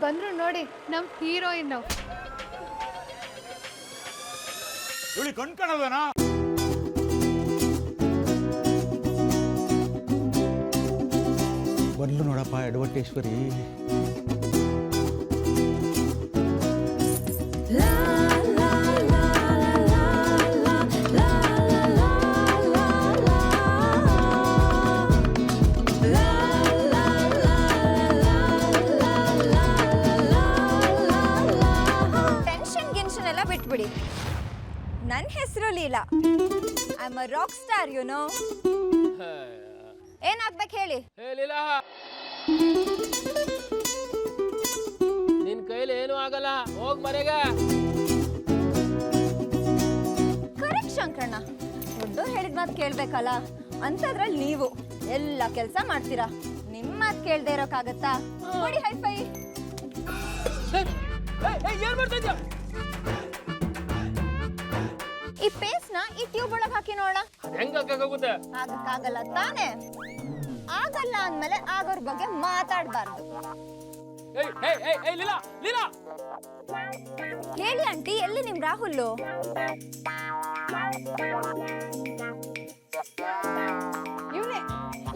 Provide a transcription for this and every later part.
ಬಂದ್ರು ನೋಡಿ ನಮ್ ಹೀರೋಯಿನ್. ಇವಳಿ ಕಣ್ಕಾಣಲ್ವೇನಾ? ಬಂದ್ಲು ನೋಡಪ್ಪ ಎಡವಟ್ಟೇಶ್ವರಿ. ಟೆನ್ಷನ್ ಗಿನ್ಷನ್ ಎಲ್ಲ ಬಿಟ್ಬಿಡಿ. ನನ್ನ ಹೆಸರು Leela. I am a rock star, you know. ಏನಾಗ್ಬೇಕು ಹೇಳಿ? ಲೀಲಾ, ನಿನ್ ಕೈಲಿ ಏನು ಆಗಲ್ಲ, ಹೋಗ್ ಮನೆಗೆ. ಕರೆಕ್ಟ್ ಶಂಕರಣ್ಣ, ದೊಡ್ಡೋರು ಹೇಳಿದ ಮಾತು ಕೇಳ್ಬೇಕಲ್ಲ. ಅಂತದ್ರಲ್ಲಿ ನೀವು ಎಲ್ಲ ಕೆಲಸ ಮಾಡ್ತೀರಾ. ನಿಮ್ಮ ಮಾತು ಕೇಳ್ದೆ ಇರೋಕ್ಕಾಗತ್ತಾ? ನೋಡಿ ಹೈಫೈ. ಏನ್ ಮಾಡ್ತಾ ಇದ್ಯಾ? ಈ ಪೇಸ್ಟ್ನ ಈ ಟ್ಯೂಬ್ ಒಳಗೆ ಹಾಕಿ ನೋಡ. ಹೆಂಗ ಹಾಕಕ್ಕಾಗುತ್ತೆ? ಆಗಕ್ಕಾಗಲ್ಲ ತಾನೆ. ಆಗಲ್ಲ ಅಂದ್ಮೇಲೆ ಆಗೋರ್ ಬಗ್ಗೆ ಮಾತಾಡ್ಬಾರ್ದು. ಲೀಲಾ, ಲೀಲಾ, ಹೇಳಿ ಆಂಟಿ, ಎಲ್ಲಿ ನಿಮ್ ರಾಹುಲ್?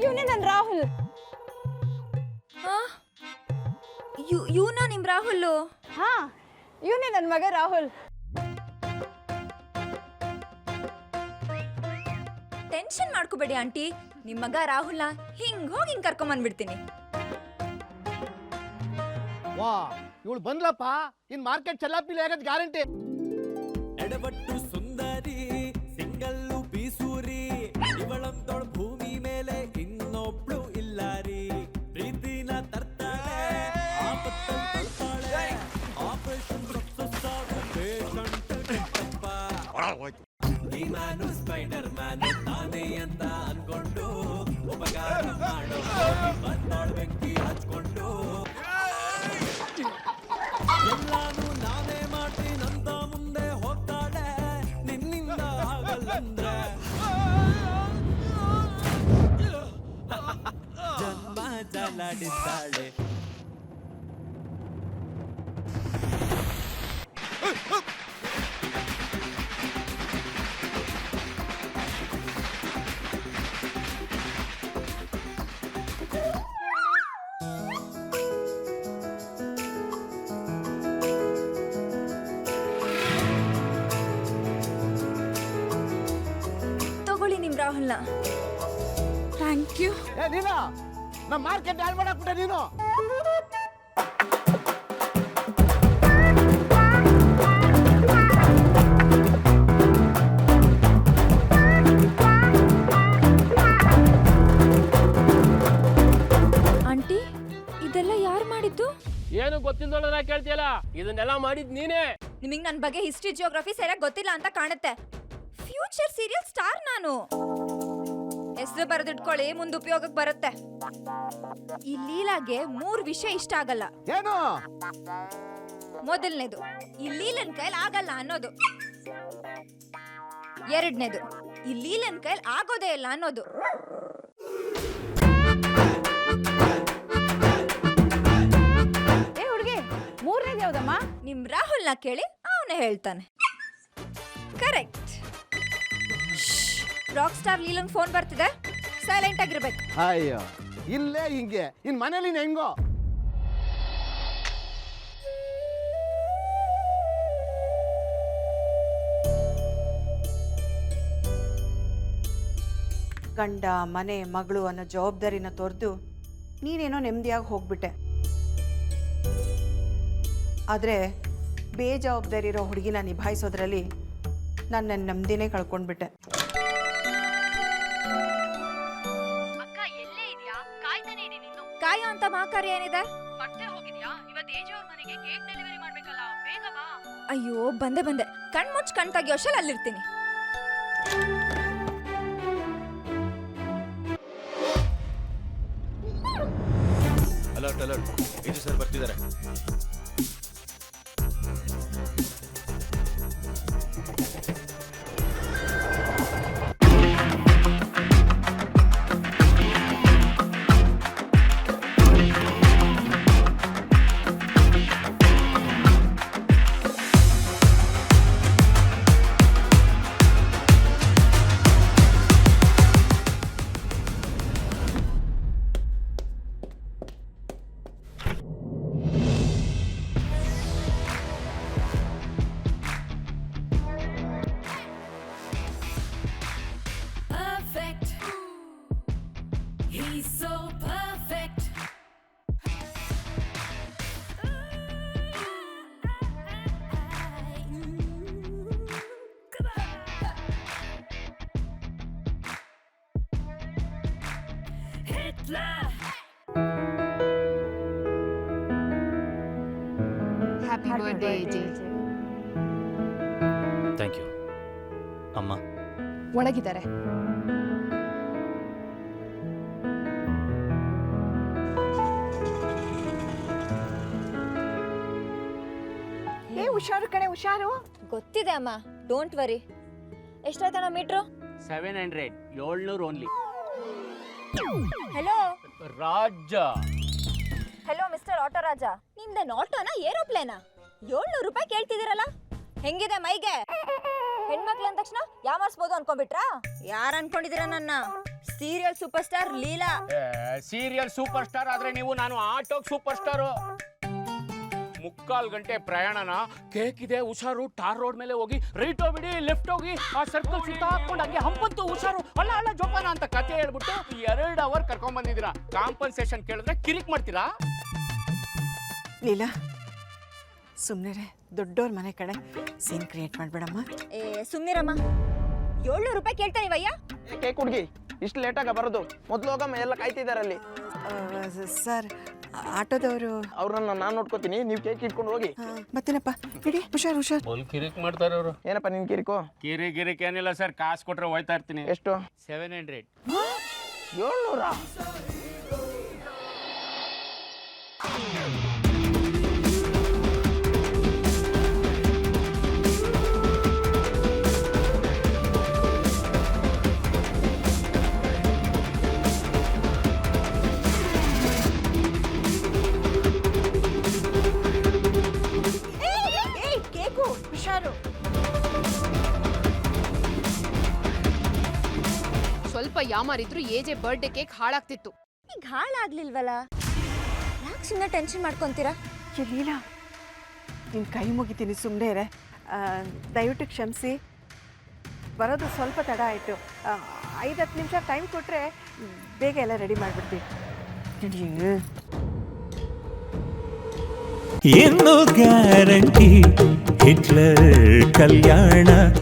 ಇವನೇ ನನ್ ರಾಹುಲ್. ಇವನಾ ನಿಮ್ ರಾಹುಲ್? ಹಾ, ಇವನೇ ನನ್ ಮಗ ರಾಹುಲ್. ಟೆನ್ಷನ್ ಮಾಡ್ಕೋಬೇಡಿ ಆಂಟಿ, ನಿಮ್ ಮಗ ರಾಹುಲ್ನ ಹಿಂಗ್ ಹೋಗಿ ಹಿಂಗ್ ಕರ್ಕೊಂಬಂದ್ಬಿಡ್ತೀನಿ. ವಾ, ಇವಳು ಬಂದ್ಲಪ್ಪ. ಇನ್ ಮಾರ್ಕೆಟ್ ಚಲ್ಲಾಪಿಲ್ಲ ಆಗೋದ್ ಗ್ಯಾರಂಟಿ. ಎಡಬಟ್ಟು ಸುಂದರಿ, ಸಿಂಗಲ್ಲು ಬೀಸೂರಿ, ಇವಳಂತೋಳ್ ಭೂಮಿ ಮೇಲೆ ಇನ್ನೊಬ್ಳು ಇಲ್ಲಾರಿ. ಪ್ರೀತಿನ ತರ್ತಾಳೆ, ಆಪತ್ತಲ್ಲಿ ತರ್ತಾಳೆ, ಆಪರೇಷನ್ ಸಕ್ಸಸ್ ಆಗೋ ಪೇಷಂಟ್ ಕೆಟ್ಟಪ್ಪ. ಈ ಮ್ಯಾನು ಸ್ಪೈಡರ್ ಮ್ಯಾನ್ ತಾನೇ ಅಂತ ಅನ್ಕೊಂಡು ಉಪಕಾರ ಮಾಡೋ ಬಂದಾಳ್ ಬೆಂಕಿ ಹಚ್ಕೊಂಡು ಎಲ್ಲಾನು ನಾನೇ ಮಾಡ್ತೀನಂತ ಮುಂದೆ ಹೋಗ್ತಾಳೆ. ನಿನ್ನಿಂದ ಆಗಲ್ಲಂದ್ರೆ ಜನ್ಮ ಜಲಾಡಿದ್ದಾಳೆ. ತಗೊಳ್ಳಿ ನಿಮ್ ರಾಹುಲ್ನ. Thank you. ನೀನು ನಮ್ಮ ಮಾರ್ಕೆಟ್ ಯಾರು ಮಾಡಾಕ್ಬಿಟ್ಟೆ ನೀನು? ಆಂಟಿ, ಇದೆಲ್ಲ ಯಾರು ಮಾಡಿದ್ದು? ಏನು ಗೊತ್ತಿಲ್ಲದೊಳನ ಕೇಳ್ತಿಯಲ್ಲ, ಇದನ್ನೆಲ್ಲ ಮಾಡಿದ್ ನೀನೇ. ನಿಮಗೆ ನನ್ನ ಬಗ್ಗೆ ಹಿಸ್ಟ್ರಿ ಜಿಯೋಗ್ರಫಿ ಸರಿಯಾಗಿ ಗೊತ್ತಿಲ್ಲ ಅಂತ ಕಾಣುತ್ತೆ. ಫ್ಯೂಚರ್ ಸೀರಿಯಲ್ ಸ್ಟಾರ್ ನಾನು. ಹೆಸರು ಬರೆದಿಟ್ಕೊಳ್ಳಿ, ಮುಂದೆ ಉಪಯೋಗಕ್ಕೆ ಬರುತ್ತೆ. ಈ ಲೀಲಾಗೆ 3 ವಿಷಯ ಇಷ್ಟ ಆಗಲ್ಲ. ಏನು? ಮೊದಲನೇದು, ಈ ಲೀಲನ್ ಕೈಲಿ ಆಗಲ್ಲ ಅನ್ನೋದು. ಎರಡನೇದು, ಈ ಲೀಲನ್ ಕೈಲಿ ಆಗೋದೇ ಇಲ್ಲ ಅನ್ನೋದು. ಹುಡುಗಿ, ಮೂರನೇದು ಯಾವ್ದಮ್ಮ? ನಿಮ್ ರಾಹುಲ್ನ ಕೇಳಿ, ಅವನೇ ಹೇಳ್ತಾನೆ. ಕರೆಕ್ಟ್. ರಾಕ್ ಸ್ಟಾರ್ ಲೀಲಂಗ್ ಫೋನ್ ಬರ್ತಿದೆ, ಸೈಲೆಂಟ್ ಆಗಿರ್ಬೇಕು. ಅಯ್ಯೋ, ಇಲ್ಲೇ ಹಿಂಗೆ. ಇನ್ ಮನೇಲಿ ಹೆಂಗೋ? ಗಂಡ ಮನೆ ಮಗಳು ಅನ್ನೋ ಜವಾಬ್ದಾರಿನ ತೊರೆದು ನೀನೇನೋ ನೆಮ್ಮದಿಯಾಗಿ ಹೋಗ್ಬಿಟ್ಟೆ. ಆದರೆ ಬೇಜವಾಬ್ದಾರಿ ಇರೋ ಹುಡುಗಿನ ನಿಭಾಯಿಸೋದ್ರಲ್ಲಿ ನನ್ನ ನೆಮ್ಮದಿನೇ ಕಳ್ಕೊಂಡ್ಬಿಟ್ಟೆ. ಕಾಯೋ ಅಂತ ಮಹಾಕಾರ್ಯ ಏನಿದೆ? ಅಯ್ಯೋ, ಬಂದೆ. ಕಣ್ಮುಚ್ಚ್ ಕಣ್ ತೆಗಿಯೋಶಲ್ ಅಲ್ಲಿರ್ತೀನಿ. ಅಲರ್ಟ್ ಅಲರ್ಟ್, ಇದು ಸರ್ ಬರ್ತಿದ್ದಾರೆ. Happy birthday J. Thank you ಅಮ್ಮ. ಒಳಗಿದ್ದಾರೆ. ಹುಷಾರು ಕಣೆ, ಹುಷಾರು. ಗೊತ್ತಿದೆ ಅಮ್ಮ, ಡೋಂಟ್ ವರಿ. ಎಷ್ಟಾಯ್ತಣ್ಣ meter? 700 700 only. Hello Raja hello mister auto Raja, ನಿಮ್ದೇನ್ ಆಟೋನಾ ಏರೋಪ್ಲೇನಾ? 700 ರೂಪಾಯಿ ಕೇಳ್ತಿದ್ದೀರಲ್ಲ, ಹೆಂಗಿದೆ ಮೈಗೆ? ಹೆಣ್ಮಕ್ಳು ಅಂದ ತಕ್ಷಣ ಯಾಮಾರ್ಸ್ಬೋದು ಅನ್ಕೊಂಡ್ಬಿಟ್ರಾ? ಯಾರು ಅನ್ಕೊಂಡಿದ್ದೀರಾ ನನ್ನ? Serial super star Leela. Serial super star ಆದ್ರೆ ನೀವು, ನಾನು ಆಟೋ ಸೂಪರ್ ಸ್ಟಾರು. 3/4 ಗಂಟೆ ಪ್ರಯಾಣನ, ಕೇಕ್ ಇದೆ ಹುಷಾರು, ಟಾರ್ ರೋಡ್ ಮೇಲೆ ಹೋಗಿ ರೈಟ್ ಹೋಗ್ಬಿಡಿ, ಲೆಫ್ಟ್ ಹೋಗಿ ಆ ಸರ್ಕಲ್ ಸುತ್ತ ಹಾಕೊಂಡು ಹಂಗೆ ಹಂಪಂತು ಹುಷಾರು, ಅಲ್ಲ ಅಲ್ಲ ಜೋಪಾನ ಅಂತ ಕತೆ ಹೇಳ್ಬಿಟ್ಟು 2 ಅವರ್ ಕರ್ಕೊಂಡ್ ಬಂದಿದ್ದೀರಾ. ಕಾಂಪನ್ಸೇಷನ್ ಕೇಳಿದ್ರೆ ಕಿರಿಕ್ ಮಾಡ್ತೀರಾ? ಲೀಲಾ ಸುಮ್ಮನೆ ದೊಡ್ಡೋರ್ ಮನೆ ಕಡೆ ಸೀನ್ ಕ್ರಿಯೇಟ್ ಮಾಡ್ಬೇಡಮ್ಮ. ಏ ಸುಮ್ನಿರಮ್ಮ, 700 ರೂಪಾಯಿ ಕೇಳ್ತಾ ನೀವಯ್ಯ? ಕೇಕ್ ಹುಡುಗಿ ಇಷ್ಟು ಲೇಟಾಗ ಬರೋದು? ಮೊದ್ಲು ಹೋಗಮ್ಮ, ಎಲ್ಲ ಕಾಯ್ತಿದ್ದಾರೆ ಅಲ್ಲಿ. ಸರ್, ಆಟೋದವರು ಅವ್ರನ್ನ ನಾನು ನೋಡ್ಕೋತೀನಿ, ನೀವು ಕೇಕ್ ಇಟ್ಕೊಂಡು ಹೋಗಿ. ಮತ್ತೇನಪ್ಪ, ಇಡಿ, ಹುಷಾರು ಹುಷಾರು. ಫುಲ್ ಕಿರಿಕ್ ಮಾಡ್ತಾರೆ ಅವರು. ಏನಪ್ಪ ನಿನ್ ಕಿರಿಕೋ? ಕಿರಿಕ್ ಏನಿಲ್ಲ ಸರ್, ಕಾಸು ಕೊಟ್ರೆ ಹೋಯ್ತಾ ಇರ್ತೀನಿ. ಎಷ್ಟು? 700. 700? ಕೇಕು ಹುಷಾರು. ಸ್ವಲ್ಪ ಯಾಮಾರಿದ್ರು ಎಜೆ ಬರ್ಡೇ ಕೇಕ್ ಹಾಳಾಗ್ತಿತ್ತು. ಈಗ ಹಾಳಾಗ್ಲಿಲ್ವಲ್ಲ, ಯಾಕೆ ಸುಮ್ಮನೆ ಟೆನ್ಷನ್ ಮಾಡ್ಕೊಂತೀರಾ? ಲೀಲಾ, ನಿನ್ನ ಕೈ ಮುಗಿತೀನಿ, ಸುಮ್ಮನೆ ಇರೆ. ದಯವಿಟ್ಟು ಕ್ಷಮಿಸಿ, ಬರೋದು ಸ್ವಲ್ಪ ತಡ ಆಯಿತು. 5-10 ನಿಮಿಷ ಟೈಮ್ ಕೊಟ್ಟರೆ ಬೇಗ ಎಲ್ಲ ರೆಡಿ ಮಾಡಿಬಿಡ್ತೀವಿ. ಇನ್ನು ಗ್ಯಾರಂಟಿ ಹಿಟ್ಲರ್ ಕಲ್ಯಾಣ